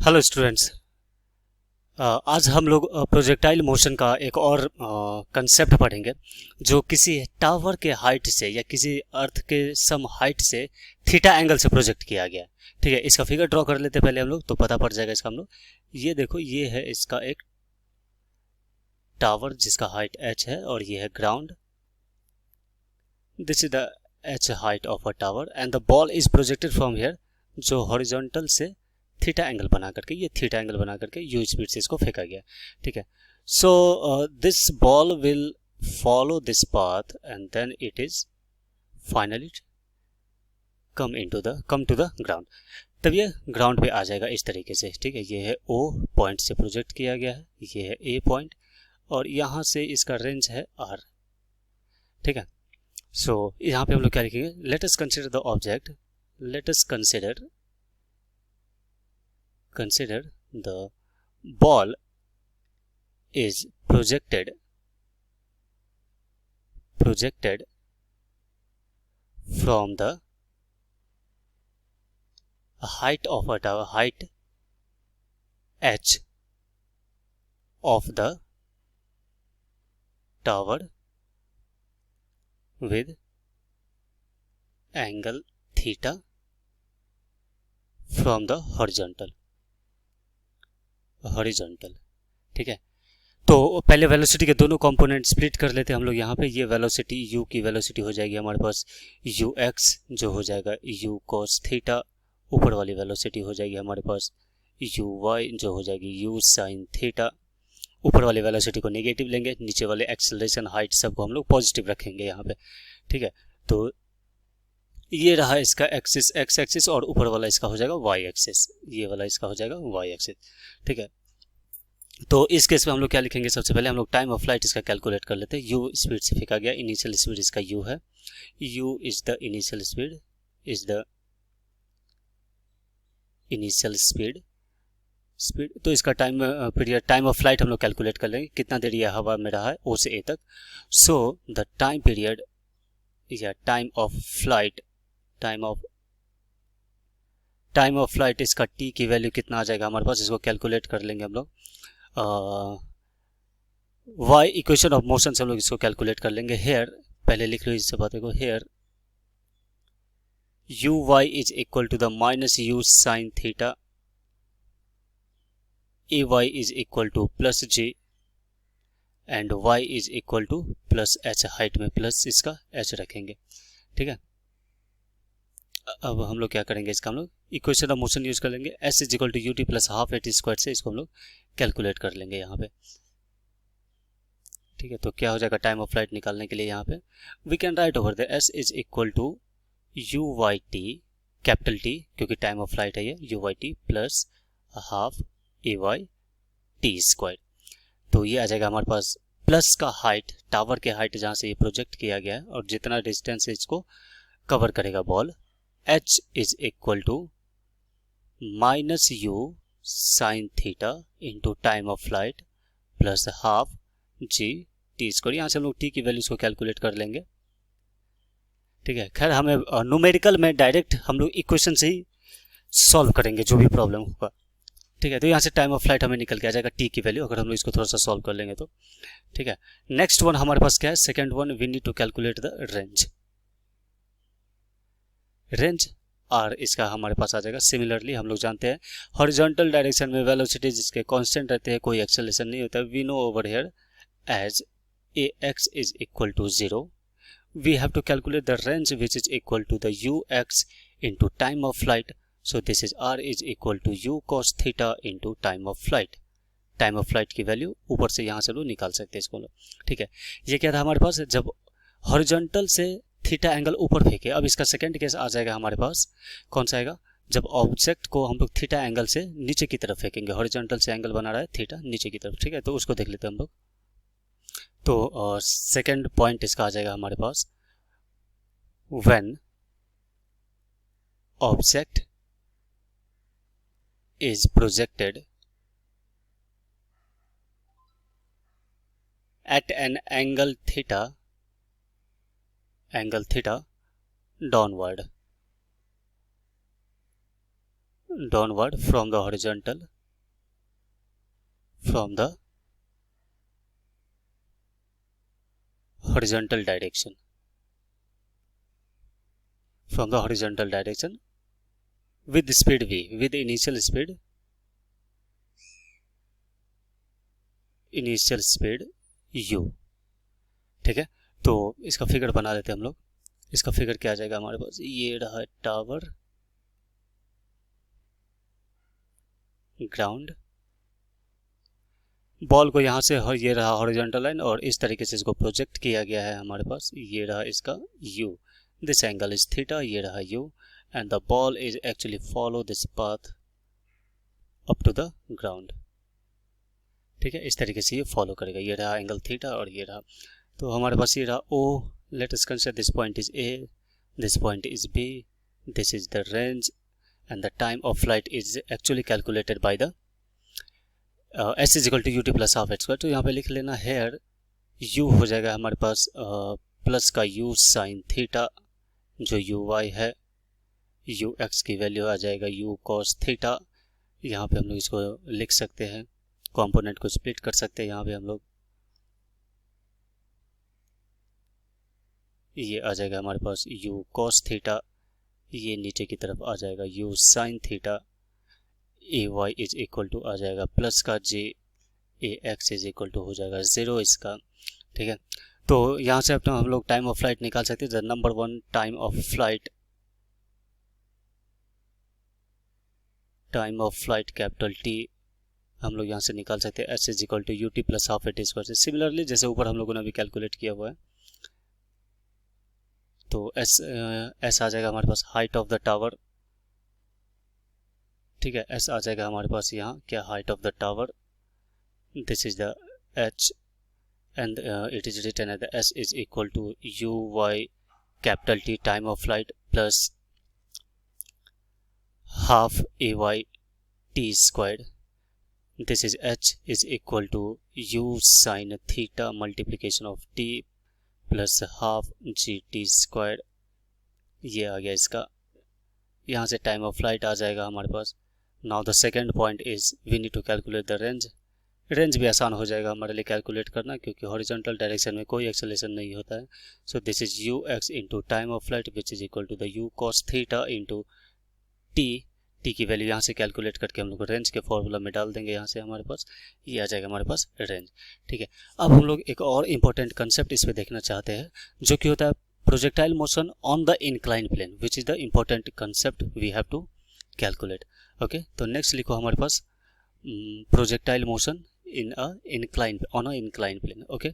Hello students. आज हम लोग प्रोजेक्टाइल मोशन का एक और कंसेप्ट पढ़ेंगे जो किसी टावर के हाइट से या किसी अर्थ के सम हाइट से थीटा एंगल से प्रोजेक्ट किया गया है। ठीक है, इसका फिगर ड्रॉ कर लेते हैं पहले हम लोग, तो पता पड़ जाएगा इसका हम लोग। ये देखो, ये है इसका एक टावर जिसका हाइट h है और ये है ground. This is the h height of a tower and the ball is projected from here, जो हॉरिजॉन्टल से थीटा एंगल बना करके, ये थीटा एंगल बना करके यू स्पीड से इसको फेंका गया। ठीक है, so this ball will follow this path and then it is finally come to the ground. तब ये ग्राउंड पे आ जाएगा इस तरीके से। ठीक है, ये है ओ पॉइंट से प्रोजेक्ट किया गया है, ये है ए पॉइंट और यहाँ से इसका रेंज है आर। ठीक है, सो यहाँ पे हम लोग क्या लिखेंगे, let us consider the object, let us consider the ball is projected from the height of a tower, height h of the tower with angle theta from the horizontal। ठीक है, तो पहले वेलोसिटी के दोनों कंपोनेंट स्प्लिट कर लेते हैं हम लोग। यहाँ पे ये वेलोसिटी u की वेलोसिटी हो जाएगी हमारे पास यू एक्स, जो हो जाएगा u cos थीटा। ऊपर वाली वेलोसिटी हो जाएगी हमारे पास यू वाई, जो हो जाएगी u sin थीटा। ऊपर वाली वेलोसिटी को नेगेटिव लेंगे, नीचे वाले एक्सेलरेशन हाइट सबको हम लोग पॉजिटिव रखेंगे यहाँ पे। ठीक है, तो ये रहा इसका एक्सिस, एक्स एक्सिस, और ऊपर वाला इसका हो जाएगा वाई एक्सिस, ये वाला इसका हो जाएगा वाई एक्सिस। ठीक है, तो इस केस में हम लोग क्या लिखेंगे, सबसे पहले हम लोग टाइम ऑफ फ्लाइट इसका कैलकुलेट कर लेते हैं। यू स्पीड से फेंका गया, इनिशियल स्पीड इसका यू है, you is the initial speed, तो इसका time period, time of flight हम लोग कैलकुलेट कर लेंगे, कितना देर यह हवा में रहा है ओ से ए तक। सो द टाइम पीरियड या टाइम ऑफ फ्लाइट इसका टी की वैल्यू कितना आ जाएगा हमारे पास, इसको कैलकुलेट कर लेंगे हम लोग। वाई इक्वेशन ऑफ मोशन से हम लोग इसको कैलकुलेट कर लेंगे। हेयर पहले लिख लो इस बात को, here U Y is equal to the minus U sine theta, A Y is equal to plus G and Y is equal to plus H, height में प्लस इसका एच रखेंगे। ठीक है, अब हम लोग क्या करेंगे, इसका हम लोग इक्वेशन ऑफ मोशन यूज कर लेंगे, S is equal to U T plus half at square से इसको हम लोग कैलकुलेट कर लेंगे यहाँ पे। ठीक है, तो क्या हो जाएगा, टाइम ऑफ फ्लाइट निकालने के लिए यहाँ पे we can write over the S is equal to U Y T, capital T क्योंकि टाइम ऑफ फ्लाइट है ये, U Y T plus half A Y T square. तो ये आ जाएगा हमारे पास प्लस का हाइट, टावर के हाइट जहाँ से ये प्रोजेक्ट किया गया है और जितना डिस्टेंस इसको कवर करेगा ball, h is equal to minus U sine theta into time of flight plus half G T square. यहाँ से हम लोग टी की वैल्यूज को कैलकुलेट कर लेंगे। ठीक है, खैर हमें न्यूमेरिकल में डायरेक्ट हम लोग इक्वेशन से ही सॉल्व करेंगे जो भी प्रॉब्लम होगा। ठीक है, तो यहाँ से टाइम ऑफ फ्लाइट हमें निकल के आ जाएगा टी की वैल्यू, अगर हम लोग इसको थोड़ा सा सॉल्व कर लेंगे तो। ठीक है, नेक्स्ट वन हमारे पास क्या है, second one, we need to calculate the range R इसका हमारे पास आ जाएगा। सिमिलरली हम लोग जानते हैं हॉरिजॉन्टल डायरेक्शन में वेलोसिटी जिसके कांस्टेंट रहते हैं, कोई एक्सेलरेशन नहीं होता, we know over here as A X is equal to 0, we have to calculate the range which is equal to the ux into time of flight. So this is r is equal to u cos theta into time of flight. Time of flight की value ऊपर से यहाँ से लोग निकाल सकते हैं इसको लोग। ठीक है, ये क्या था हमारे पास, जब हॉरिजॉन्टल से थीटा एंगल ऊपर फेंके। अब इसका सेकंड केस आ जाएगा हमारे पास, कौन सा आएगा, जब ऑब्जेक्ट को हम लोग थीटा एंगल से नीचे की तरफ फेंकेंगे, हॉरिजॉन्टल से एंगल बना रहा है थीटा नीचे की तरफ। ठीक है, तो उसको देख लेते हैं हम लोग। तो सेकंड पॉइंट इसका आ जाएगा हमारे पास, when object is projected at an angle theta downward, downward from the horizontal direction, with speed v, with initial speed u। ठीक है, तो इसका फिगर बना लेते हैं हम लोग। इसका फिगर क्या आ जाएगा हमारे पास, ये रहा टावर, ग्राउंड, बॉल को यहाँ से ये रहा हॉरिजॉन्टल लाइन और इस तरीके से इसको प्रोजेक्ट किया गया है हमारे पास। ये रहा इसका u, this angle is theta, ये रहा u, and the ball is actually follow this path up to the ground. ठीक है, इस तरीके से ये फॉलो करेगा। ये रहा एंगल थीटा और ये रहा, तो हमारे पास ये रहा o, let us consider this point is a, this point is b, this is the range, and the time of flight is actually calculated by the s is equal to ut plus half h square. तो यहाँ पे लिख लेना hair u हो जाएगा हमारे पास plus का u साइन थीटा जो uy है, ux की वैल्यू आ जाएगा u cos थीटा। यहाँ पे हम लोग इसको लिख सकते हैं, कंपोनेंट को स्प्लिट कर सकते हैं। यहाँ पे हम लोग ये आ जाएगा हमारे पास u cos थीटा, ये नीचे की तरफ आ जाएगा u sine theta, ay is equal to आ जाएगा प्लस का j, ax is equal to हो जाएगा 0 इसका। ठीक है, तो यहाँ से अपना हम लोग टाइम ऑफ फ्लाइट निकाल सकते हैं। Number 1 time of flight capital T हम लोग यहाँ से निकाल सकते हैं, s is equal to ut plus half h square से। सिमिलरली जैसे ऊपर हम लोगों ने अभी कैलकुलेट किया हुआ है, तो s आ जाएगा हमारे पास हाइट ऑफ द टावर। ठीक है, s आ जाएगा हमारे पास यहाँ क्या, height of the tower, this is the h, and it is written as s is equal to uy capital T time of flight plus half ay t squared, this is h is equal to u sine theta multiplication of t plus half gt squared. ये आ गया इसका, यहाँ से time of flight आ जाएगा हमारे पास। Now the second point is we need to calculate the range. Range भी आसान हो जाएगा हमारे लिए कैलकुलेट करना, क्योंकि हॉरिजॉन्टल डायरेक्शन में कोई एक्सेलेरेशन नहीं होता है। So this is ux into time of flight which is equal to the u cos theta into t की वैल्यू यहाँ से कैलकुलेट करके हम लोग रेंज के फॉर्मूला में डाल देंगे। यहाँ से हमारे पास ये आ जाएगा हमारे पास रेंज। ठीक है, अब हम लोग एक और इम्पोर्टेंट कंसेप्ट इस पर देखना चाहते हैं, जो कि होता है projectile motion on the incline plane, which is the important concept we have to calculate. Okay, तो नेक्स्ट लिखो हमारे पास projectile motion on a incline plane. Okay,